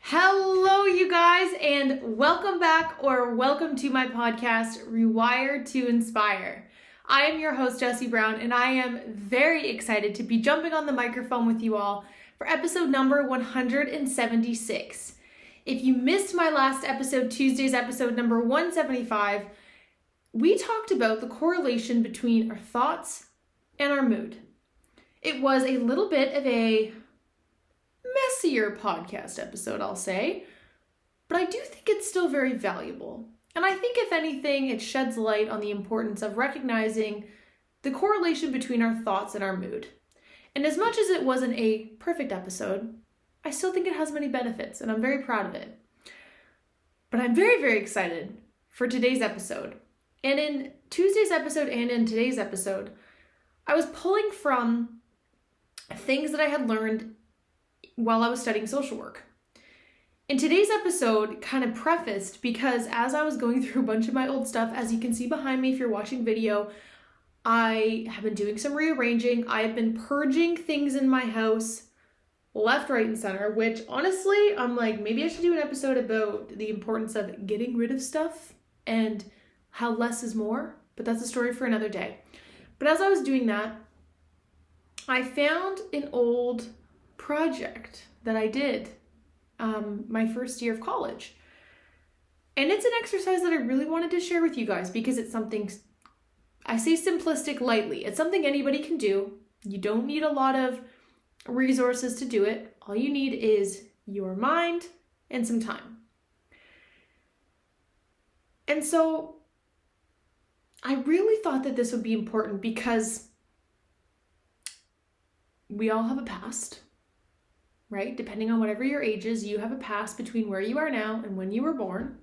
Hello, you guys, and welcome back or welcome to my podcast, Rewire to Inspire. I am your host, Jessie Brown, and I am very excited to be jumping on the microphone with you all for episode number 176. If you missed my last episode, Tuesday's episode number 175, we talked about the correlation between our thoughts and our mood. It was a little bit of a messier podcast episode, I'll say, but I do think it's still very valuable. And I think if anything, it sheds light on the importance of recognizing the correlation between our thoughts and our mood. And as much as it wasn't a perfect episode, I still think it has many benefits, and I'm very proud of it. But I'm very, very excited for today's episode. And in Tuesday's episode and in today's episode, I was pulling from things that I had learned while I was studying social work. In today's episode, kind of prefaced because as I was going through a bunch of my old stuff, as you can see behind me if you're watching video, I have been doing some rearranging. I have been purging things in my house left, right, and center, which honestly, I'm like, maybe I should do an episode about the importance of getting rid of stuff and how less is more, but that's a story for another day. But as I was doing that, I found an old project that I did my first year of college. And it's an exercise that I really wanted to share with you guys because it's something, I say simplistic lightly, it's something anybody can do. You don't need a lot of resources to do it. All you need is your mind and some time. And so I really thought that this would be important because we all have a past. Right? Depending on whatever your age is, you have a past between where you are now and when you were born.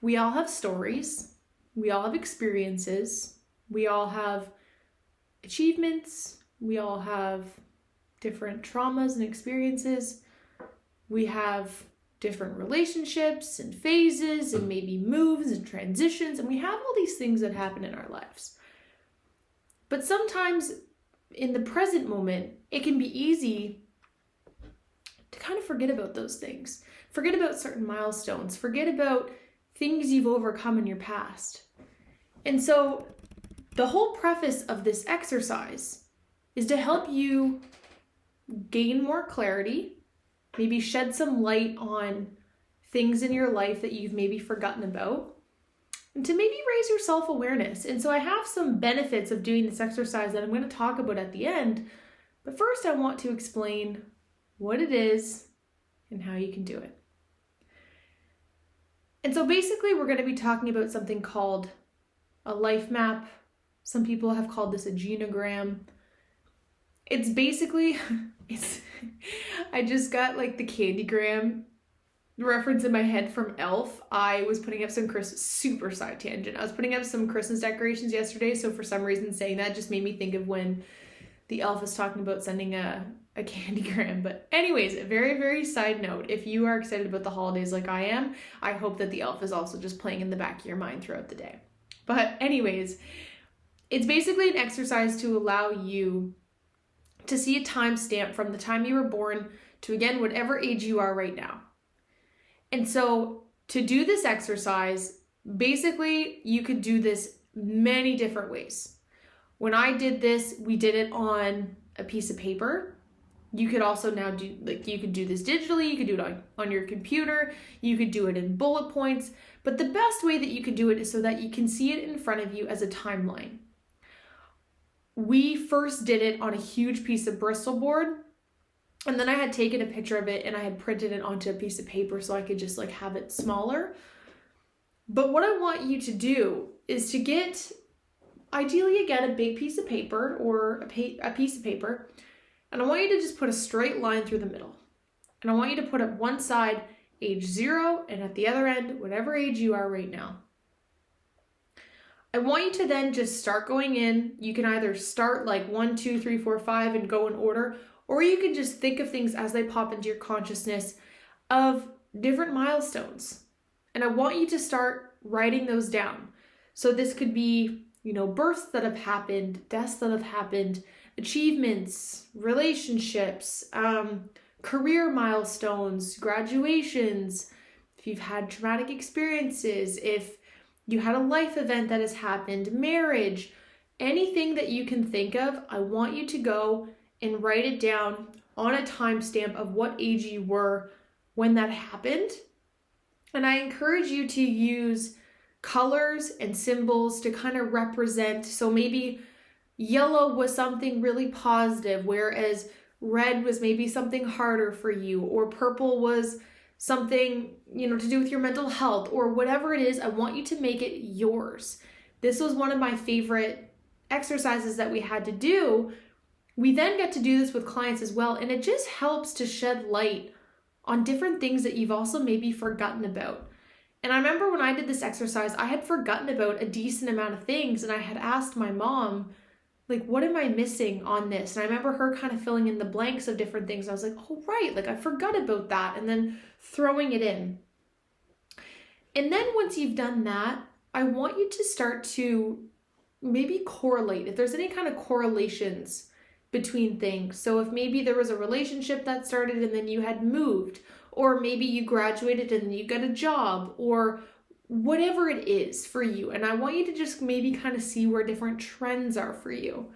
We all have stories. We all have experiences. We all have achievements. We all have different traumas and experiences. We have different relationships and phases and maybe moves and transitions. And we have all these things that happen in our lives. But sometimes in the present moment, it can be easy to kind of forget about those things. Forget about certain milestones. Forget about things you've overcome in your past. And so the whole preface of this exercise is to help you gain more clarity, maybe shed some light on things in your life that you've maybe forgotten about, and to maybe raise your self-awareness. And so I have some benefits of doing this exercise that I'm going to talk about at the end. But first I want to explain what it is and how you can do it. And so basically we're going to be talking about something called a life map. Some people have called this a genogram. It's basically, I just got like the Candygram reference in my head from Elf. I was putting up some super side tangent. I was putting up some Christmas decorations yesterday. So for some reason saying that just made me think of when the elf is talking about sending a Candygram. But anyways, a very, very side note, if you are excited about the holidays like I am, I hope that the elf is also just playing in the back of your mind throughout the day. But anyways, it's basically an exercise to allow you to see a timestamp from the time you were born to, again, whatever age you are right now. And so to do this exercise, basically you could do this many different ways. When I did this, we did it on a piece of paper. You could also now do, you could do this digitally, you could do it on your computer, you could do it in bullet points, but the best way that you could do it is so that you can see it in front of you as a timeline. We first did it on a huge piece of Bristol board, and then I had taken a picture of it and I had printed it onto a piece of paper so I could just have it smaller. But what I want you to do is to get, ideally again, a big piece of paper or a piece of paper, and I want you to just put a straight line through the middle. And I want you to put at one side age 0 and at the other end, whatever age you are right now. I want you to then just start going in. You can either start 1, 2, 3, 4, 5 and go in order, or you can just think of things as they pop into your consciousness of different milestones. And I want you to start writing those down. So this could be, births that have happened, deaths that have happened, achievements, relationships, career milestones, graduations, if you've had traumatic experiences, if you had a life event that has happened, marriage, anything that you can think of, I want you to go and write it down on a timestamp of what age you were when that happened. And I encourage you to use colors and symbols to kind of represent. So maybe yellow was something really positive, whereas red was maybe something harder for you, or purple was something, to do with your mental health, or whatever it is. I want you to make it yours. This was one of my favorite exercises that we had to do. We then get to do this with clients as well, and it just helps to shed light on different things that you've also maybe forgotten about. And I remember when I did this exercise, I had forgotten about a decent amount of things, and I had asked my mom, like, what am I missing on this? And I remember her kind of filling in the blanks of different things. I was like, oh, right, like I forgot about that, and then throwing it in. And then once you've done that, I want you to start to maybe correlate, if there's any kind of correlations between things. So if maybe there was a relationship that started and then you had moved, or maybe you graduated and you got a job, or whatever it is for you. And I want you to just maybe kind of see where different trends are for you.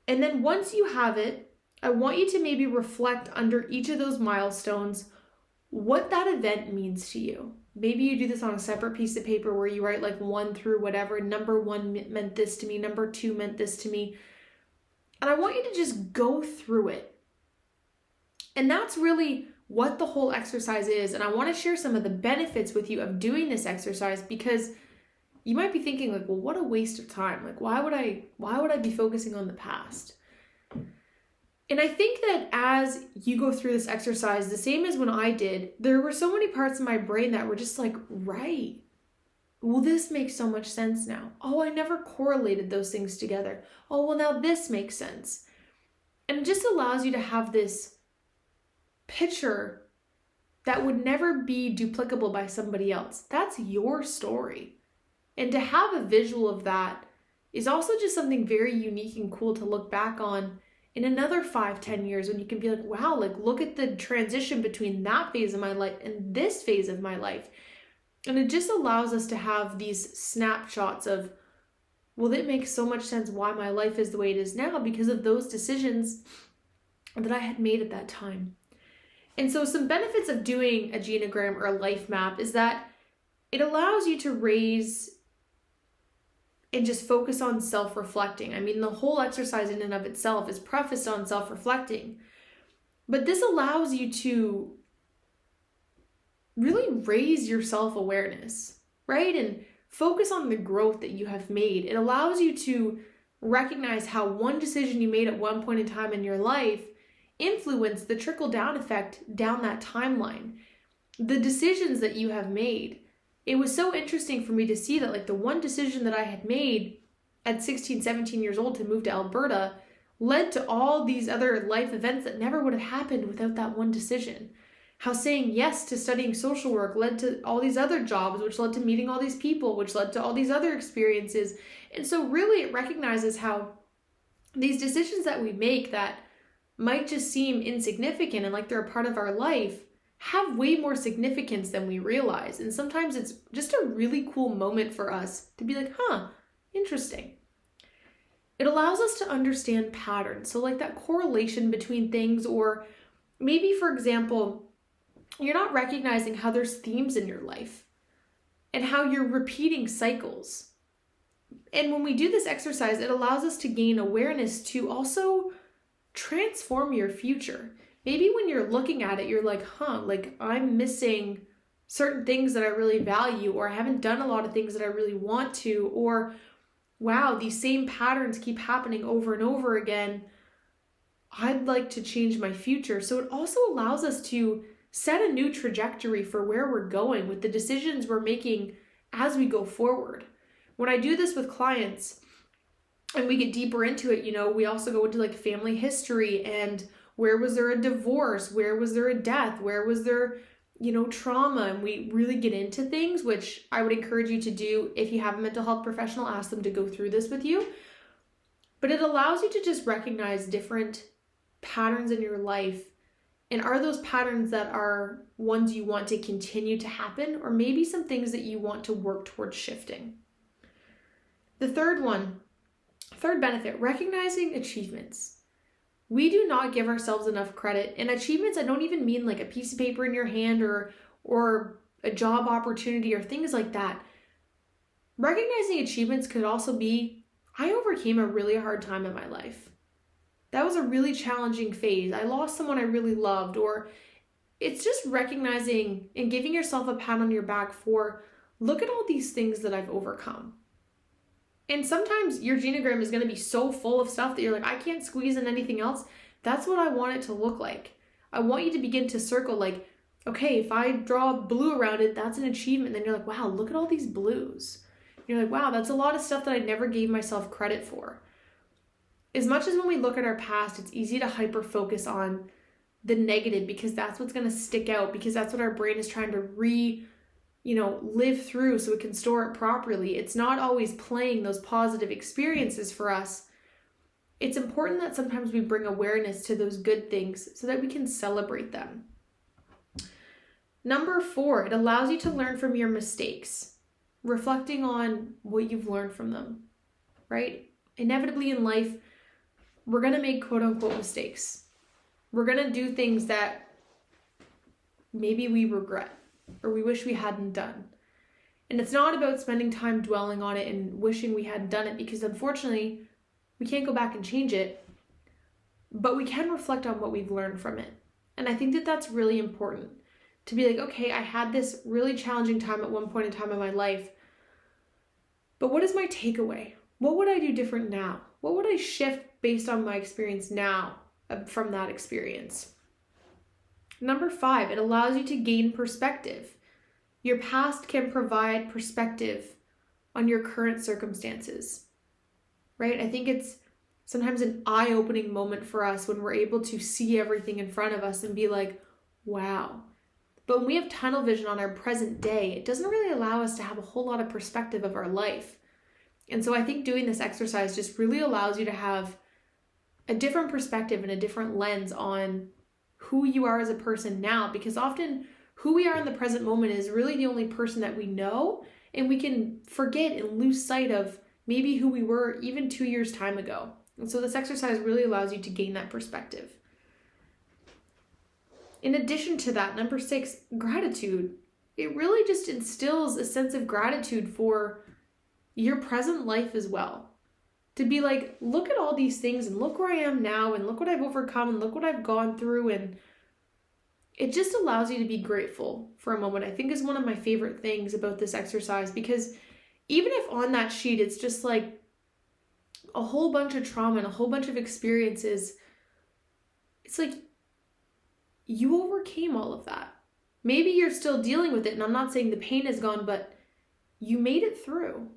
And then once you have it, I want you to maybe reflect under each of those milestones what that event means to you. Maybe you do this on a separate piece of paper where you write like 1 through whatever. Number 1 meant this to me. Number 2 meant this to me. And I want you to just go through it. And that's really what the whole exercise is. And I want to share some of the benefits with you of doing this exercise, because you might be thinking like, well, what a waste of time. Like, why would I be focusing on the past? And I think that as you go through this exercise, the same as when I did, there were so many parts of my brain that were just like, right, well, this makes so much sense now. Oh, I never correlated those things together. Oh, well, now this makes sense. And it just allows you to have this picture that would never be duplicable by somebody else. That's your story. And to have a visual of that is also just something very unique and cool to look back on in another 5-10 years, when you can be like, wow, like look at the transition between that phase of my life and this phase of my life. And it just allows us to have these snapshots of, well, it makes so much sense why my life is the way it is now because of those decisions that I had made at that time. And so some benefits of doing a genogram or a life map is that it allows you to raise and just focus on self-reflecting. I mean, the whole exercise in and of itself is prefaced on self-reflecting, but this allows you to really raise your self-awareness, right? And focus on the growth that you have made. It allows you to recognize how one decision you made at one point in time in your life influenced the trickle-down effect down that timeline. The decisions that you have made. It was so interesting for me to see that like the one decision that I had made at 16, 17 years old to move to Alberta led to all these other life events that never would have happened without that one decision. How saying yes to studying social work led to all these other jobs, which led to meeting all these people, which led to all these other experiences. And so really it recognizes how these decisions that we make that might just seem insignificant and like they're a part of our life have way more significance than we realize. And sometimes it's just a really cool moment for us to be like, interesting. It allows us to understand patterns. So like that correlation between things, or maybe, for example, you're not recognizing how there's themes in your life and how you're repeating cycles. And when we do this exercise, it allows us to gain awareness to also transform your future. Maybe when you're looking at it, you're like, like I'm missing certain things that I really value, or I haven't done a lot of things that I really want to, or wow, these same patterns keep happening over and over again. I'd like to change my future. So it also allows us to set a new trajectory for where we're going with the decisions we're making as we go forward. When I do this with clients and we get deeper into it, we also go into like family history and where was there a divorce? Where was there a death? Where was there, trauma? And we really get into things, which I would encourage you to do. If you have a mental health professional, ask them to go through this with you. But it allows you to just recognize different patterns in your life? And are those patterns that are ones you want to continue to happen, or maybe some things that you want to work towards shifting? The third benefit, recognizing achievements. We do not give ourselves enough credit. And achievements, I don't even mean like a piece of paper in your hand or a job opportunity or things like that. Recognizing achievements could also be, I overcame a really hard time in my life. That was a really challenging phase. I lost someone I really loved. Or it's just recognizing and giving yourself a pat on your back for, look at all these things that I've overcome. And sometimes your genogram is going to be so full of stuff that you're like, I can't squeeze in anything else. That's what I want it to look like. I want you to begin to circle like, okay, if I draw blue around it, that's an achievement. Then you're like, wow, look at all these blues. You're like, wow, that's a lot of stuff that I never gave myself credit for. As much as when we look at our past, it's easy to hyper focus on the negative because that's what's going to stick out, because that's what our brain is trying to live through so it can store it properly. It's not always playing those positive experiences for us. It's important that sometimes we bring awareness to those good things so that we can celebrate them. Number 4, it allows you to learn from your mistakes, reflecting on what you've learned from them, right? Inevitably in life, we're going to make quote unquote mistakes. We're going to do things that maybe we regret or we wish we hadn't done. And it's not about spending time dwelling on it and wishing we hadn't done it, because unfortunately we can't go back and change it, but we can reflect on what we've learned from it. And I think that that's really important, to be like, okay, I had this really challenging time at one point in time in my life, but what is my takeaway? What would I do different now? What would I shift based on my experience now from that experience? Number 5, it allows you to gain perspective. Your past can provide perspective on your current circumstances, right? I think it's sometimes an eye-opening moment for us when we're able to see everything in front of us and be like, wow. But when we have tunnel vision on our present day, it doesn't really allow us to have a whole lot of perspective of our life. And so I think doing this exercise just really allows you to have a different perspective and a different lens on who you are as a person now, because often who we are in the present moment is really the only person that we know, and we can forget and lose sight of maybe who we were even 2 years time ago. And so this exercise really allows you to gain that perspective. In addition to that, number 6, gratitude. It really just instills a sense of gratitude for your present life as well. To be like, look at all these things and look where I am now and look what I've overcome and look what I've gone through. And it just allows you to be grateful for a moment. I think is one of my favorite things about this exercise, because even if on that sheet it's just like a whole bunch of trauma and a whole bunch of experiences, it's like you overcame all of that. Maybe you're still dealing with it, and I'm not saying the pain is gone, but you made it through.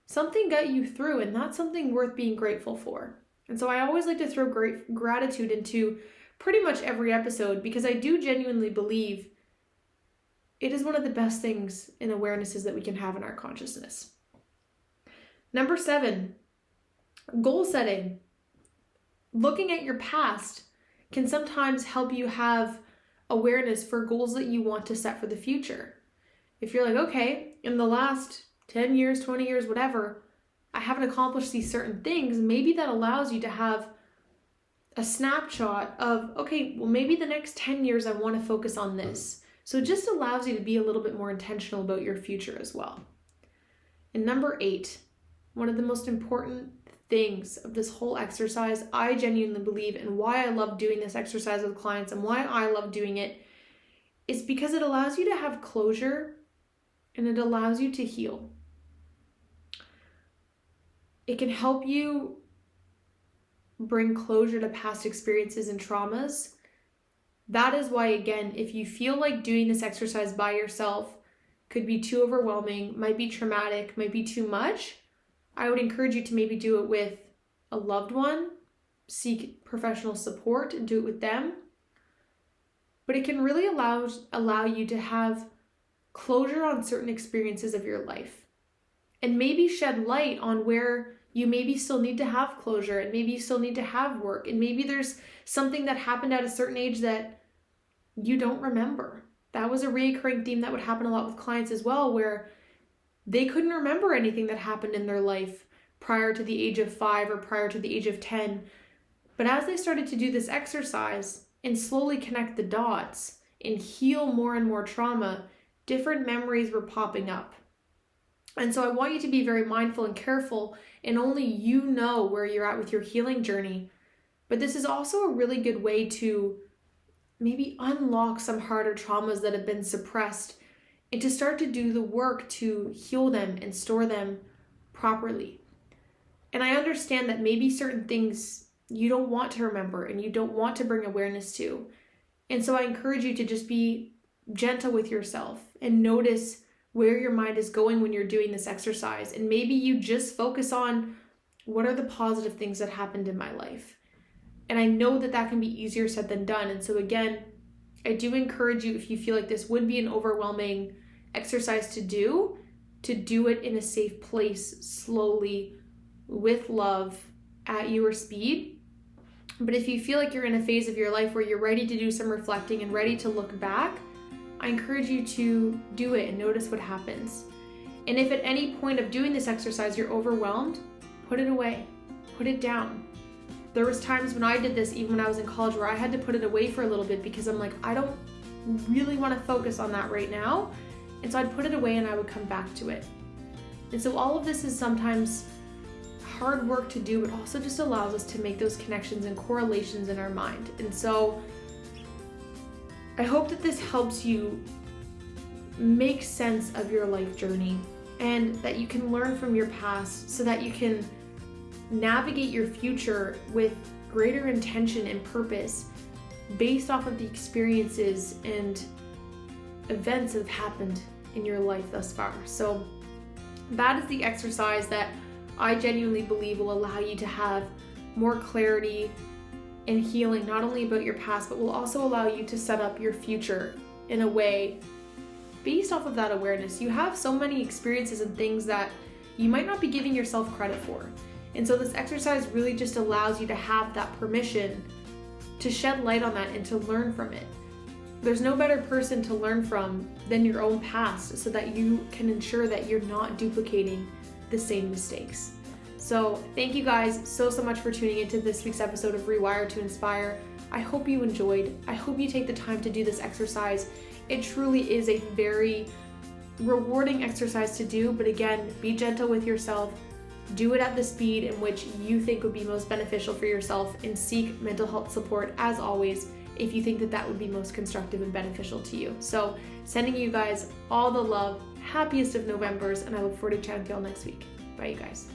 Something got you through, and that's something worth being grateful for. And so I always like to throw great gratitude into pretty much every episode, because I do genuinely believe it is one of the best things and awarenesses that we can have in our consciousness. Number 7, goal setting. Looking at your past can sometimes help you have awareness for goals that you want to set for the future. If you're like, okay, in the last 10 years, 20 years, whatever, I haven't accomplished these certain things, maybe that allows you to have a snapshot of, okay, well, maybe the next 10 years I want to focus on this. So it just allows you to be a little bit more intentional about your future as well. And number 8, one of the most important things of this whole exercise, I genuinely believe, and why I love doing this exercise with clients and why I love doing it, is because it allows you to have closure and it allows you to heal. It can help you bring closure to past experiences and traumas. That is why, again, if you feel like doing this exercise by yourself could be too overwhelming, might be traumatic, might be too much, I would encourage you to maybe do it with a loved one, seek professional support and do it with them. But it can really allow you to have closure on certain experiences of your life, and maybe shed light on where you maybe still need to have closure, and maybe you still need to have work, and maybe there's something that happened at a certain age that you don't remember. That was a recurring theme that would happen a lot with clients as well, where they couldn't remember anything that happened in their life prior to the age of 5 or prior to the age of 10. But as they started to do this exercise and slowly connect the dots and heal more and more trauma, different memories were popping up. And so I want you to be very mindful and careful, and only you know where you're at with your healing journey. But this is also a really good way to maybe unlock some harder traumas that have been suppressed and to start to do the work to heal them and store them properly. And I understand that maybe certain things you don't want to remember and you don't want to bring awareness to. And so I encourage you to just be gentle with yourself and notice where your mind is going when you're doing this exercise. And maybe you just focus on, what are the positive things that happened in my life? And I know that that can be easier said than done. And so again, I do encourage you, if you feel like this would be an overwhelming exercise to do it in a safe place, slowly, with love, at your speed. But if you feel like you're in a phase of your life where you're ready to do some reflecting and ready to look back, I encourage you to do it and notice what happens. And if at any point of doing this exercise you're overwhelmed, put it away, put it down. There was times when I did this, even when I was in college, where I had to put it away for a little bit because I'm like, I don't really want to focus on that right now. And so I'd put it away and I would come back to it. And so all of this is sometimes hard work to do, but also just allows us to make those connections and correlations in our mind. And so I hope that this helps you make sense of your life journey and that you can learn from your past so that you can navigate your future with greater intention and purpose based off of the experiences and events that have happened in your life thus far. So that is the exercise that I genuinely believe will allow you to have more clarity and healing, not only about your past, but will also allow you to set up your future in a way based off of that awareness. You have so many experiences and things that you might not be giving yourself credit for. And so this exercise really just allows you to have that permission to shed light on that and to learn from it. There's no better person to learn from than your own past, so that you can ensure that you're not duplicating the same mistakes. So thank you guys so much for tuning into this week's episode of Rewire to Inspire. I hope you enjoyed. I hope you take the time to do this exercise. It truly is a very rewarding exercise to do, but again, be gentle with yourself. Do it at the speed in which you think would be most beneficial for yourself, and seek mental health support as always if you think that that would be most constructive and beneficial to you. So sending you guys all the love, happiest of Novembers, and I look forward to chatting with you all next week. Bye, you guys.